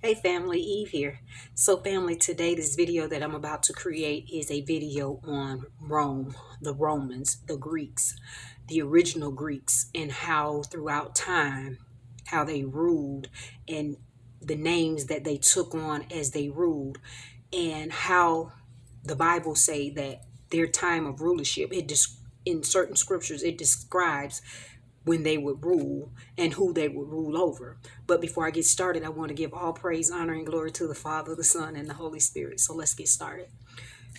Hey family, Eve here. So family, today this video that I'm about to create is a video on Rome, the Romans, the Greeks, the original Greeks, and how throughout time, how they ruled and the names that they took on as they ruled, and how the Bible say that their time of rulership, in certain scriptures, it describes when they would rule and who they would rule over. But before I get started, I want to give all praise, honor, and glory to the Father, the Son, and the Holy Spirit. So let's get started.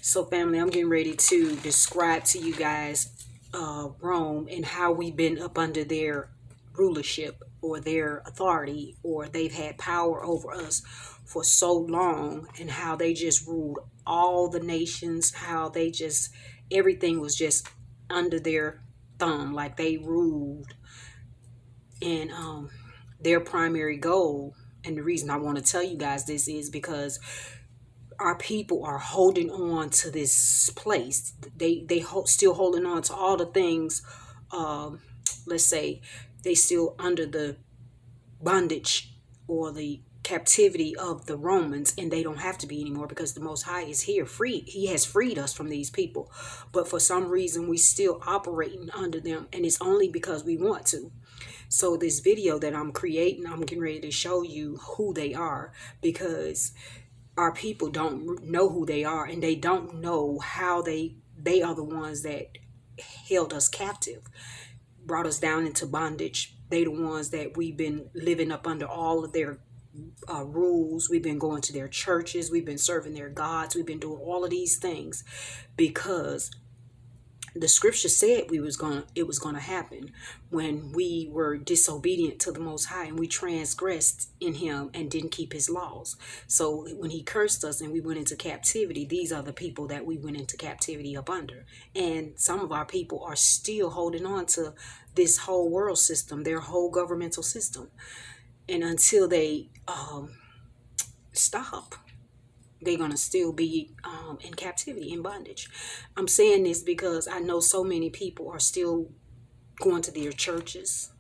So, family, I'm getting ready to describe to you guys Rome and how we've been up under their rulership or their authority, or they've had power over us for so long, and how they just ruled all the nations, how they just, everything was just under their thumb, like they ruled. And their primary goal, and the reason I want to tell you guys this is because our people are holding on to this place. Still holding on to all the things. Let's say they still under the bondage or the captivity of the Romans, and they don't have to be anymore because the Most High is here free. He has freed us from these people, but for some reason we still operating under them, and it's only because we want to. So this video that I'm creating, I'm getting ready to show you who they are, because our people don't know who they are, and they don't know how they are the ones that held us captive, brought us down into bondage. They the ones that we've been living up under all of their rules. We've been going to their churches. We've been serving their gods. We've been doing all of these things because the scripture said it was gonna happen when we were disobedient to the Most High, and we transgressed in him and didn't keep his laws. So when he cursed us and we went into captivity, these are the people that we went into captivity up under. And some of our people are still holding on to this whole world system, their whole governmental system. And until they stop, they're going to still be in captivity, in bondage. I'm saying this because I know so many people are still going to their churches,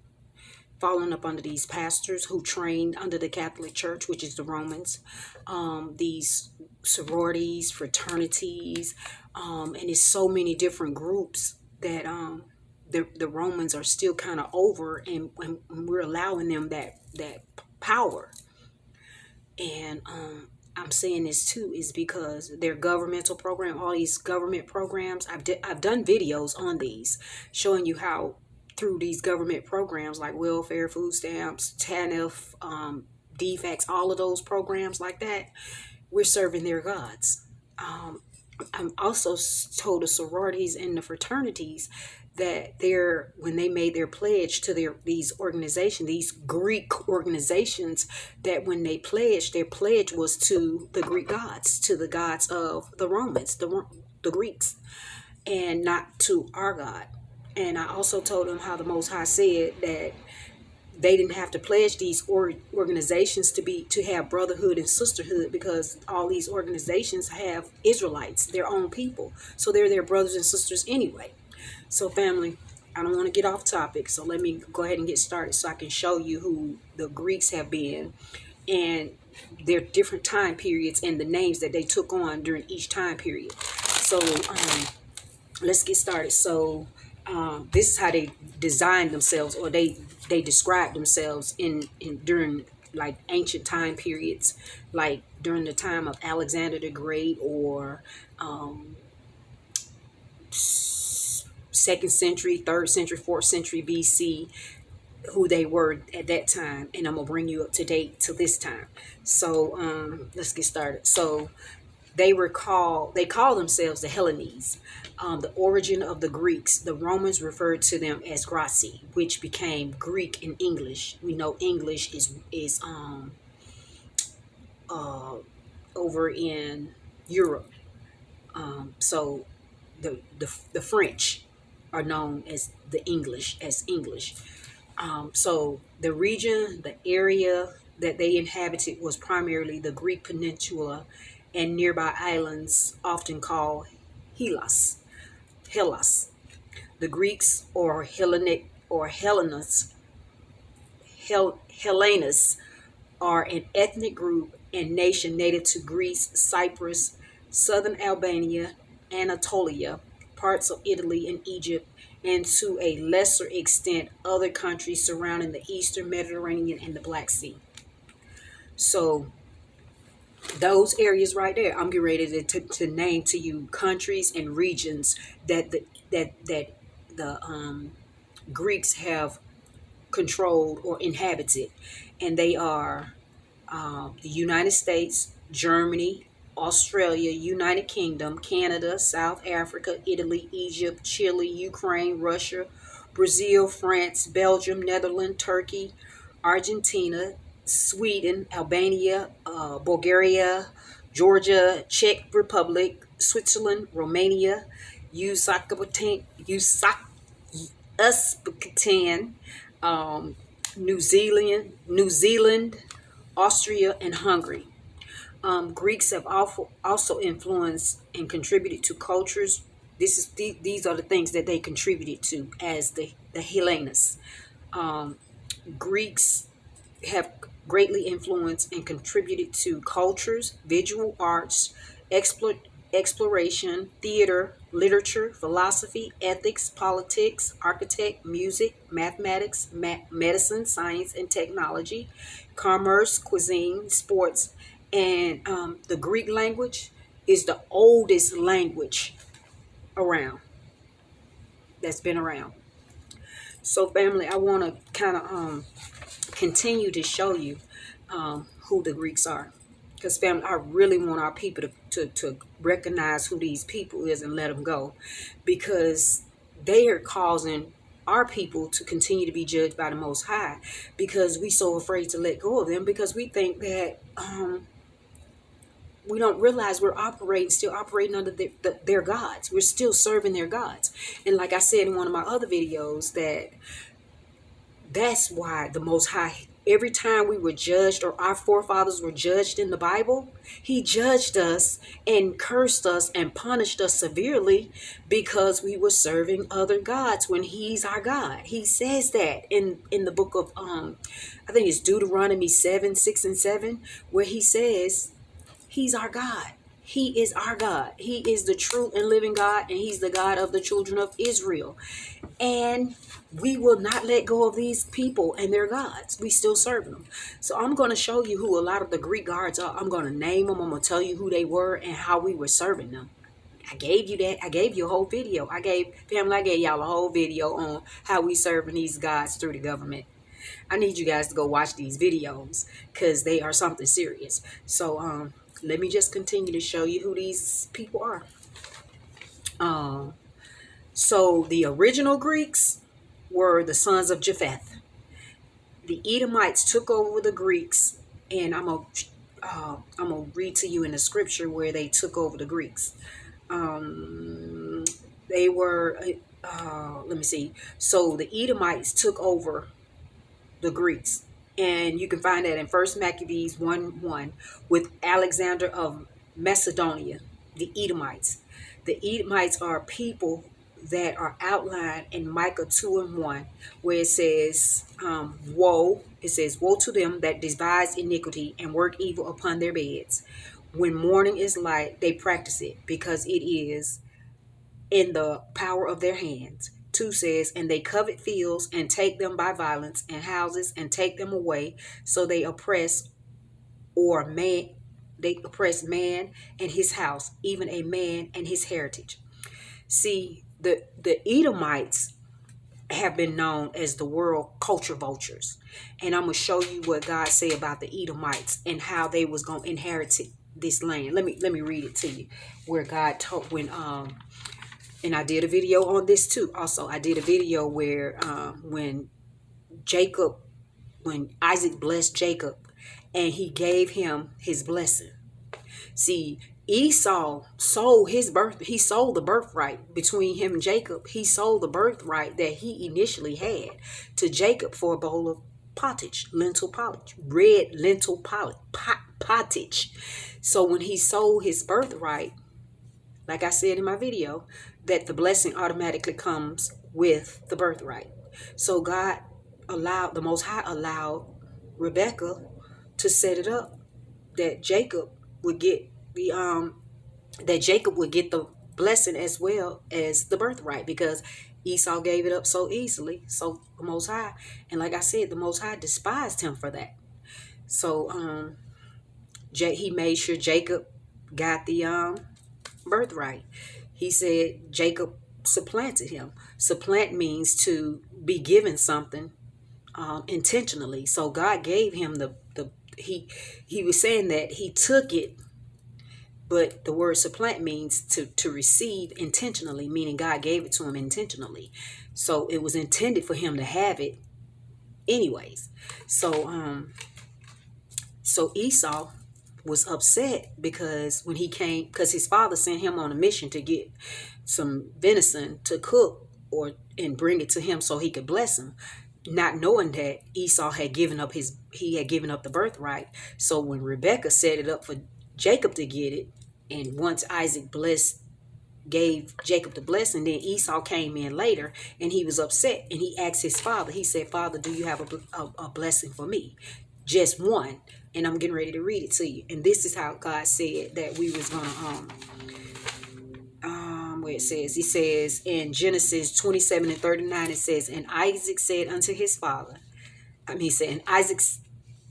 following up under these pastors who trained under the Catholic Church, which is the Romans, these sororities, fraternities, and it's so many different groups that the Romans are still kind of over, and we're allowing them that power. And I'm saying this too is because their governmental program, all these government programs, I've done videos on these showing you how through these government programs like welfare, food stamps, TANF, DFACS, all of those programs like that, we're serving their gods. I'm also told the sororities and the fraternities that when they made their pledge to these organizations, these Greek organizations, that when they pledged, their pledge was to the Greek gods, to the gods of the Romans, the Greeks, and not to our God. And I also told them how the Most High said that they didn't have to pledge these organizations to have brotherhood and sisterhood, because all these organizations have Israelites, their own people, so they're their brothers and sisters anyway. So family, I don't want to get off topic, so let me go ahead and get started so I can show you who the Greeks have been and their different time periods and the names that they took on during each time period. So let's get started. So this is how they designed themselves, or they described themselves in during like ancient time periods, like during the time of Alexander the Great, or second century, third century, fourth century BC, who they were at that time. And I'm gonna bring you up to date to this time. So let's get started. So they call themselves the Hellenes. The origin of the Greeks, the Romans referred to them as Greci, which became Greek in English. We know English is uh, over in Europe. So the French are known as the English, as English. So the region, the area that they inhabited was primarily the Greek peninsula and nearby islands, often called Hellas. Hellas. The Greeks, or Hellenic or Hellenes, Hellenes, are an ethnic group and nation native to Greece, Cyprus, southern Albania, Anatolia, parts of Italy and Egypt, and to a lesser extent other countries surrounding the Eastern Mediterranean and the Black Sea. So those areas right there, I'm getting ready to name to you countries and regions that the Greeks have controlled or inhabited, and they are the United States, Germany, Australia, United Kingdom, Canada, South Africa, Italy, Egypt, Chile, Ukraine, Russia, Brazil, France, Belgium, Netherlands, Turkey, Argentina, Sweden, Albania, Bulgaria, Georgia, Czech Republic, Switzerland, Romania, Uzbekistan, um, New Zealand, Austria, and Hungary. Greeks have also influenced and contributed to cultures. These are the things that they contributed to as the Hellenists. Um, Greeks have greatly influenced and contributed to cultures, visual arts, exploration, theater, literature, philosophy, ethics, politics, architect, music, mathematics, medicine, science, and technology, commerce, cuisine, sports, and the Greek language is the oldest language around that's been around. So, family, I want to kind of continue to show you who the Greeks are. Because, family, I really want our people to recognize who these people is and let them go. Because they are causing our people to continue to be judged by the Most High. Because we so afraid to let go of them. Because we think that we don't realize we're still operating under their gods. We're still serving their gods. And like I said in one of my other videos, that's why the Most High, every time we were judged or our forefathers were judged in the Bible, he judged us and cursed us and punished us severely because we were serving other gods when he's our God. He says that in the book of, I think it's Deuteronomy 7, 6, and 7, where he says he's our God. He is our God. He is the true and living God, and he's the God of the children of Israel. And we will not let go of these people and their gods. We still serve them. So I'm going to show you who a lot of the Greek gods are. I'm going to name them. I'm going to tell you who they were and how we were serving them. I gave you that. I gave you a whole video. I gave y'all a whole video on how we serving these gods through the government. I need you guys to go watch these videos because they are something serious. So let me just continue to show you who these people are. So the original Greeks were the sons of Japheth. The Edomites took over the Greeks, and I'm gonna read to you in the scripture where they took over the Greeks. They were let me see. So the Edomites took over the Greeks, and you can find that in First Maccabees 1:1 with Alexander of Macedonia. The Edomites. The Edomites are people that are outlined in Micah 2:1, where it says, woe. It says, woe to them that devise iniquity and work evil upon their beds. When morning is light, they practice it, because it is in the power of their hands. 2 says, and they covet fields and take them by violence, and houses and take them away. So they oppress man and his house, even a man and his heritage. See, the Edomites have been known as the world culture vultures. And I'm going to show you what God said about the Edomites and how they was going to inherit this land. Let me read it to you, where God told and I did a video on this too. Also, I did a video where when Isaac blessed Jacob and he gave him his blessing. See, Esau sold he sold the birthright between him and Jacob. He sold the birthright that he initially had to Jacob for a bowl of red lentil pottage. So when he sold his birthright, like I said in my video, that the blessing automatically comes with the birthright. So the Most High allowed Rebecca to set it up that Jacob would get the blessing as well as the birthright, because Esau gave it up so easily. So the Most High, and like I said, the Most High despised him for that. So he made sure Jacob got the birthright. He said Jacob supplanted him. Supplant means to be given something intentionally. So God gave him he was saying that he took it, but the word supplant means to receive intentionally, meaning God gave it to him intentionally. So it was intended for him to have it anyways. So Esau was upset because when he came, because his father sent him on a mission to get some venison to cook and bring it to him so he could bless him, not knowing that Esau had given up the birthright. So when Rebekah set it up for Jacob to get it, and once Isaac gave Jacob the blessing, then Esau came in later and he was upset, and he asked his father, he said, "Father, do you have a blessing for me? Just one." And I'm getting ready to read it to you. And this is how God said that we was gonna where it says, he says in Genesis 27:39, it says, "And Isaac said unto his father,"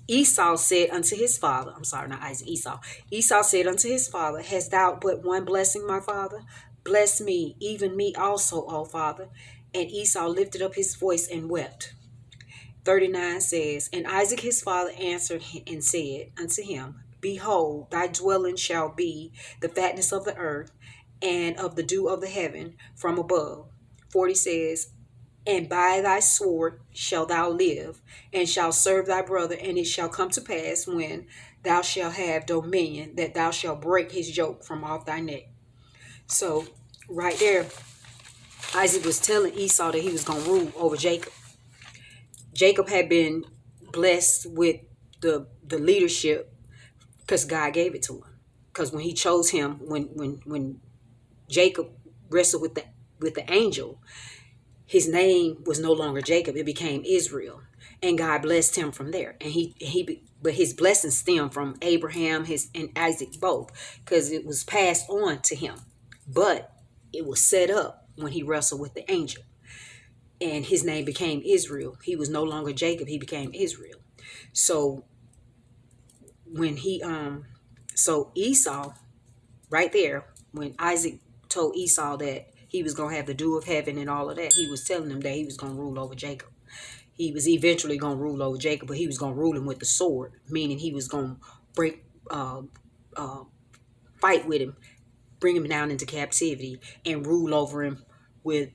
Esau said unto his father, I'm sorry, not Isaac, Esau said unto his father, "Hast thou but one blessing, my father? Bless me, even me also, O father." And Esau lifted up his voice and wept. 39 says, "And Isaac his father answered and said unto him, Behold, thy dwelling shall be the fatness of the earth, and of the dew of the heaven from above." 40 says, "And by thy sword shalt thou live, and shalt serve thy brother. And it shall come to pass, when thou shalt have dominion, that thou shalt break his yoke from off thy neck." So right there, Isaac was telling Esau that he was going to rule over Jacob. Jacob had been blessed with the leadership because God gave it to him. Because when he chose him, when Jacob wrestled with the angel, his name was no longer Jacob; it became Israel, and God blessed him from there. And but his blessings stemmed from Abraham, and Isaac both, because it was passed on to him. But it was set up when he wrestled with the angel, and his name became Israel. He was no longer Jacob; he became Israel. So when so Esau, right there, when Isaac told Esau that he was going to have the dew of heaven and all of that, he was telling him that he was going to rule over Jacob. He was eventually going to rule over Jacob, but he was going to rule him with the sword, meaning he was going to fight with him, bring him down into captivity, and rule over him with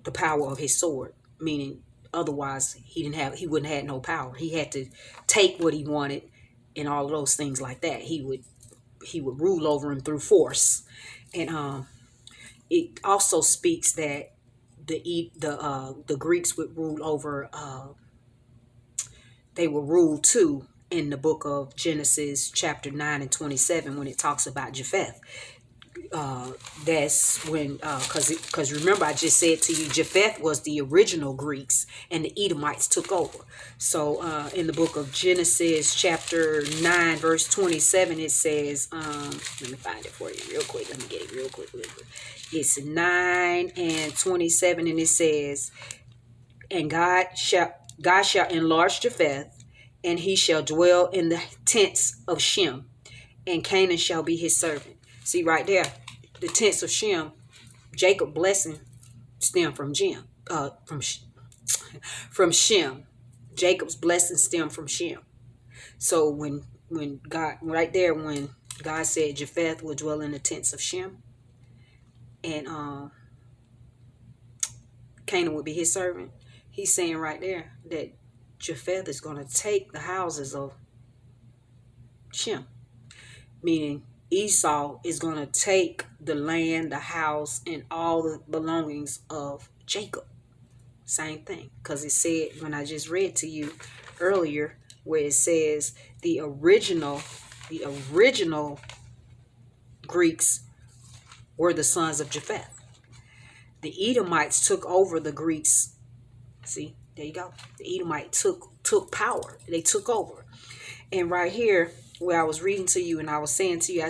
the power of his sword, meaning otherwise he wouldn't have had no power. He had to take what he wanted and all of those things like that. He would rule over him through force. And it also speaks that the Greeks would rule over, they were ruled too in the book of Genesis chapter 9 and 27 when it talks about Japheth. That's when, because remember I just said to you, Japheth was the original Greeks and the Edomites took over. So in the book of Genesis chapter 9 verse 27, it says, let me find it for you real quick. Let me get it real quick. It's 9 and 27, and it says, "And God shall enlarge Japheth, and he shall dwell in the tents of Shem, and Canaan shall be his servant." See right there, the tents of Shem, Jacob blessing stem from from Shem. Jacob's blessing stem from Shem. So when God, right there, when God said Japheth will dwell in the tents of Shem, and Canaan would be his servant, he's saying right there that Japheth is going to take the houses of Shem, meaning Esau is going to take the land, the house, and all the belongings of Jacob. Same thing, because it said, when I just read to you earlier, where it says the original Greeks were the sons of Japheth. The Edomites took over the Greeks. See, there you go. The Edomites took power. They took over. And right here, where I was reading to you and I was saying to you, I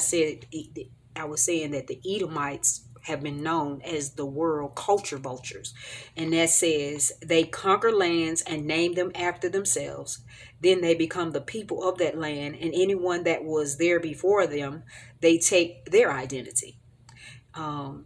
was saying that the Edomites have been known as the world culture vultures. And that says they conquer lands and name them after themselves. Then they become the people of that land, and anyone that was there before them, they take their identity. Um,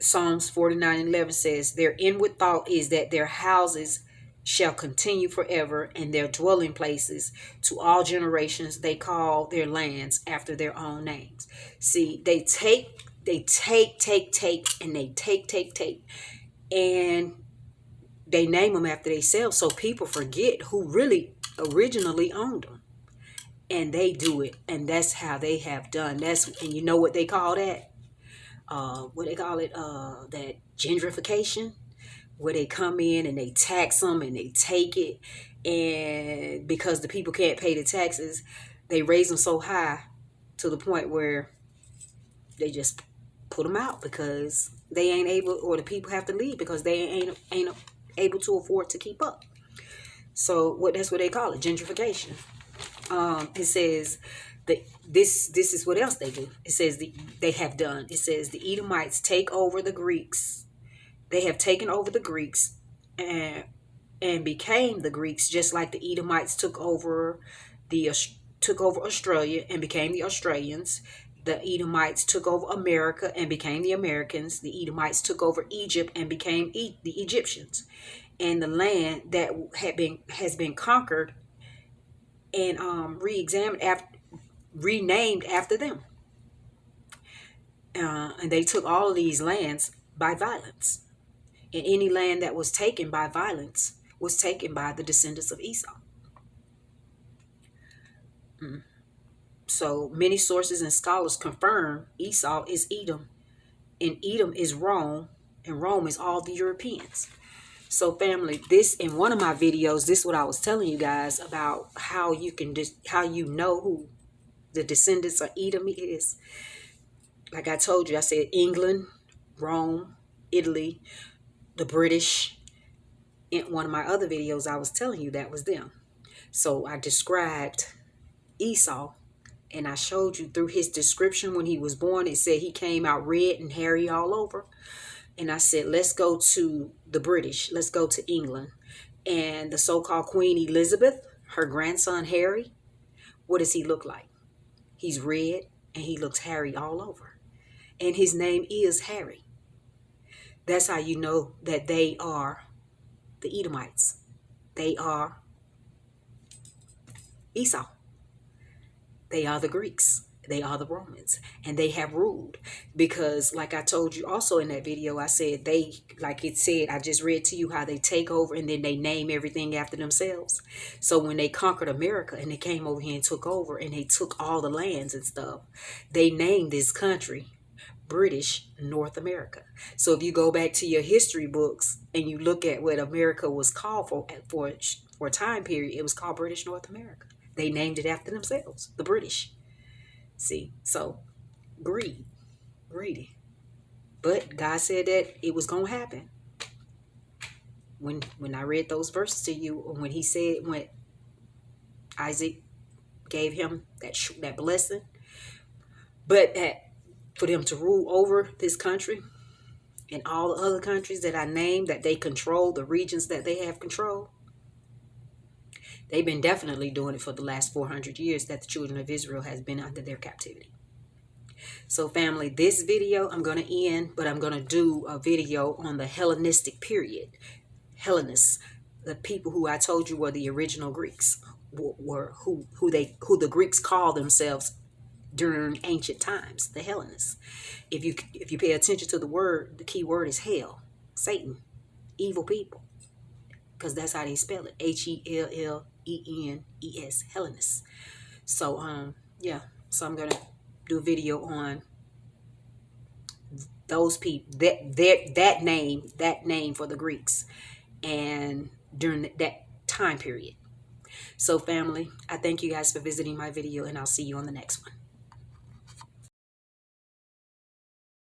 Psalms 49:11 says, their inward thought is that their houses shall continue forever, and their dwelling places to all generations. They call their lands after their own names. See, they take, and they take, and they name them after themselves, so people forget who really originally owned them. And they do it, and that's how they have done. And you know what they call that? What they call it? That gentrification, where they come in and they tax them and they take it, and because the people can't pay the taxes, they raise them so high to the point where they just put them out because they ain't able, or the people have to leave because they ain't able to afford to keep up. So that's what they call it, gentrification. It says that this is what else they do. It says they have done. It says the Edomites take over the Greeks. They have taken over the Greeks and became the Greeks, just like the Edomites took over Australia and became the Australians. The Edomites took over America and became the Americans. The Edomites took over Egypt and became the Egyptians. And the land that has been conquered and renamed after them. And they took all of these lands by violence. And any land that was taken by violence was taken by the descendants of Esau. So many sources and scholars confirm Esau is Edom, and Edom is Rome, and Rome is all the Europeans. So family, this, in one of my videos, this is what I was telling you guys about how you know who the descendants of Edom is. Like I told you, I said England, Rome, Italy, the British. In one of my other videos, I was telling you that was them. So I described Esau, and I showed you through his description when he was born, it said he came out red and hairy all over. And I said, let's go to the British. Let's go to England. And the so-called Queen Elizabeth, her grandson Harry, what does he look like? He's red and he looks hairy all over. And his name is Harry. That's how you know that they are the Edomites. They are Esau. They are the Greeks. They are the Romans, and they have ruled because, like I told you also in that video, I said I just read to you how they take over and then they name everything after themselves. So when they conquered America and they came over here and took over and they took all the lands and stuff, they named this country British North America. So if you go back to your history books and you look at what America was called for a time period, it was called British North America. They named it after themselves, the British. See, so greedy. But God said that it was going to happen. When I read those verses to you, when he said, when Isaac gave him that blessing, but for them to rule over this country and all the other countries that I named, that they control, the regions that they have control, they've been definitely doing it for the last 400 years that the children of Israel has been under their captivity. So family, this video I'm going to end, but I'm going to do a video on the Hellenistic period. Hellenists, the people who I told you were the original Greeks, were who the Greeks called themselves during ancient times, the Hellenists. If you pay attention to the word, the key word is hell, Satan, evil people, because that's how they spell it, Hellenes, Hellenists. So yeah, so I'm gonna do a video on those people, that name for the Greeks, and during that time period. So family, I thank you guys for visiting my video, and I'll see you on the next one.